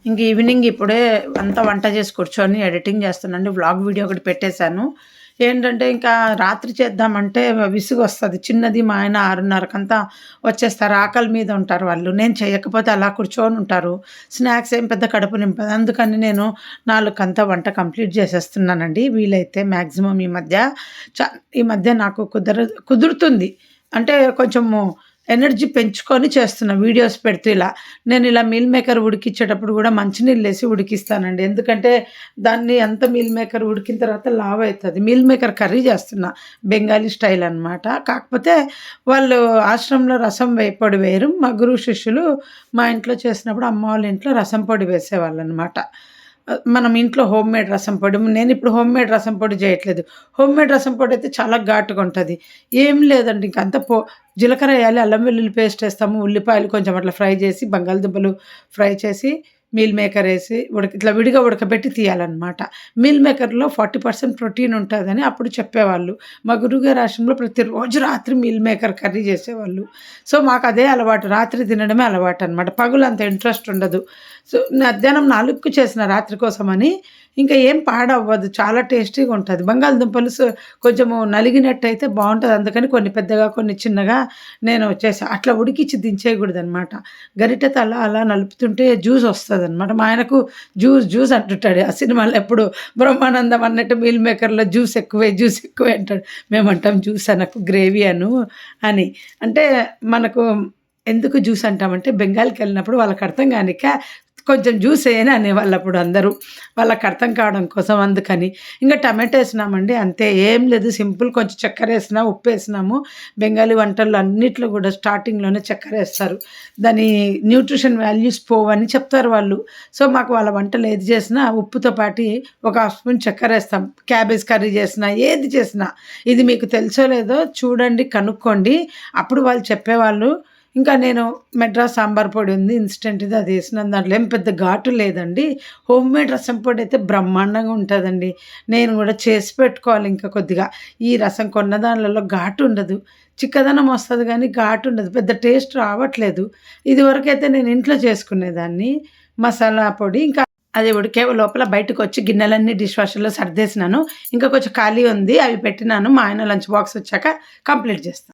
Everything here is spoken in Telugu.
ఇంక ఈవినింగ్ ఇప్పుడే అంతా వంట చేసి కూర్చొని ఎడిటింగ్ చేస్తున్నానండి. వ్లాగ్ వీడియో ఒకటి పెట్టేశాను. ఏంటంటే ఇంకా రాత్రి చేద్దామంటే విసుగొస్తది. చిన్నది మా ఆయన 6:30కంతా వచ్చేస్తారు. ఆకలి మీద ఉంటారు వాళ్ళు. నేను చేయకపోతే అలా కూర్చొనుంటారు. స్నాక్స్ ఏం పెద్ద కడుపు నింపదు. అందుకని నేను 4కంతా వంట కంప్లీట్ చేసేస్తున్నానండి. వీలైతే మాక్సిమం ఈ మధ్య నాకు కుదురుతుంది. అంటే కొంచెము ఎనర్జీ పెంచుకొని చేస్తున్నా వీడియోస్ పెడుతూ ఇలా. నేను ఇలా మీల్ మేకర్ ఉడికిచ్చేటప్పుడు గూడా మంచినీళ్ళేసి ఉడికిస్తానండి. ఎందుకంటే దాన్ని అంత మీల్ మేకర్ ఉడికిన తర్వాత లావయితది. మీల్ మేకర్ కర్రీ చేస్తున్నా. బెంగాలీ స్టైల్ అనమాట. కాకపోతే వాళ్ళు ఆశ్రమంలో రసం పొడి వేయరు. మా గురువు శిష్యులు మా ఇంట్లో చేసినప్పుడు అమ్మ వాళ్ళ ఇంట్లో రసం పొడి వేసేవాళ్ళనమాట. మనం ఇంట్లో హోమ్‌మేడ్ రసం పొడి నేనిప్పుడు హోమ్‌మేడ్ రసం పొడి చేయట్లేదు. హోమ్‌మేడ్ రసం పొడి అయితే చాలా ఘాటుగా ఉంటది. ఏం లేదండి ఇంక అంతా జీలకర్ర ఎయాలి, అల్లం వెల్లుల్లి పేస్ట్ ఏస్తాము, ఉల్లిపాయలు కొంచెం అట్లా ఫ్రై చేసి, బంగాళదుంపలు ఫ్రై చేసి, మీల్ మేకర్ ఏసి ఇట్లా విడిగా ఉడకబెట్టి తీయాలనమాట. మీల్ మేకర్‌లో 40% ప్రోటీన్ ఉంటదని అప్పుడు చెప్పేవాళ్ళు. మా గురువుగారి ఆశ్రమంలో ప్రతిరోజు రాత్రి మీల్ మేకర్ కర్రీ చేసేవాళ్ళు. సో, మాకదే అలవాటు. రాత్రి తినడమే అలవాటనమాట. పగలంత ఇంట్రెస్ట్ ఉండదు. సో, మధ్యాహ్నం 4కు చేసిన రాత్రి కోసమని ఇంకా ఏం పాడవ్వదు. చాలా టేస్టీగా ఉంటది. బంగాళదుంపలు కొంచెము నలిగినట్టయితే బావుంటది. అందుకని కొన్ని పెద్దగా, కొన్ని చిన్నగా నేను చేసా. అట్లా ఉడికిచ్చి దించేయగూడదనమాట. గరిటెతో అలా అలా నలుపుతుంటే జ్యూస్ వస్తదనమాట. మా ఆయనకు జ్యూస్ అంటుంటాడు. ఆ సినిమాలో ఎప్పుడు బ్రహ్మానందం అన్నట్టు మీల్ మేకర్‌లో జ్యూస్ ఎక్కువే అంటాడు. మేమంటాం జ్యూస్ అనకు గ్రేవీ అని. అంటే మనకు ఎందుకు జ్యూస్ అంటామంటే బెంగాల్‌కెళ్ళినప్పుడు వాళ్ళకర్థం గానిక కొంచెం జ్యూస్ ఎయని అనేవాళ్ళప్పుడు అందరూ. వాళ్ళకర్థం కావడం కోసం అందుకని. ఇంక టమాటో ఏసినామండి అంతే. ఏం లేదు సింపుల్ కొంచెం చక్కెరేసినా, ఉప్పేసినాము. బెంగాలీ వంటల్లో అన్నిట్లో గూడా స్టార్టింగ్‌లోనే చక్కెరేస్తారు. దాని న్యూట్రిషన్ వాల్యూస్ పోవని చెప్తారు వాళ్ళు. సో, మాకు వాళ్ళ వంటలు ఏది చేసినా ఉప్పుతో పాటి ఒక హాఫ్ స్పూన్ చక్కెరేస్తాం. క్యాబేజ్ కర్రీ చేసినా, ఏది చేసినా. ఇది మీకు తెలుసో లేదో చూడండి, కనుక్కోండి. అప్పుడు వాళ్ళు చెప్పేవాళ్ళు. ఇంకా నేను మెడ్రాస్ సాంబార్ పొడి ఉంది ఇన్‌స్టంట్‌ది అదేసినాను. దాంట్లో ఏం పెద్ద ఘాటు లేదండి. హోమ్‌మేడ్ రసం పొడి అయితే బ్రహ్మాండంగా ఉంటదండి. నేను గూడా చేసి పెట్టుకోవాలి ఇంకా కొద్దిగా. ఈ రసం కొన్న దాన్లలో ఘాటు ఉండదు. చిక్కదనం వస్తది గానీ ఘాటు ఉండదు. పెద్ద టేస్ట్ రావట్లేదు. ఇదివరకైతే నేను ఇంట్లో చేసుకునేదాన్ని. మసాలా పొడి ఇంకా అది ఉడికే లోపల బయటకొచ్చి గిన్నెలన్నీ డిష్ వాషర్‌లో సర్దేసినాను. ఇంకా కొంచెం ఖాళీ ఉంది. అవి పెట్టినాను. మా ఆయన లంచ్ బాక్స్ వచ్చాక కంప్లీట్ చేస్తా.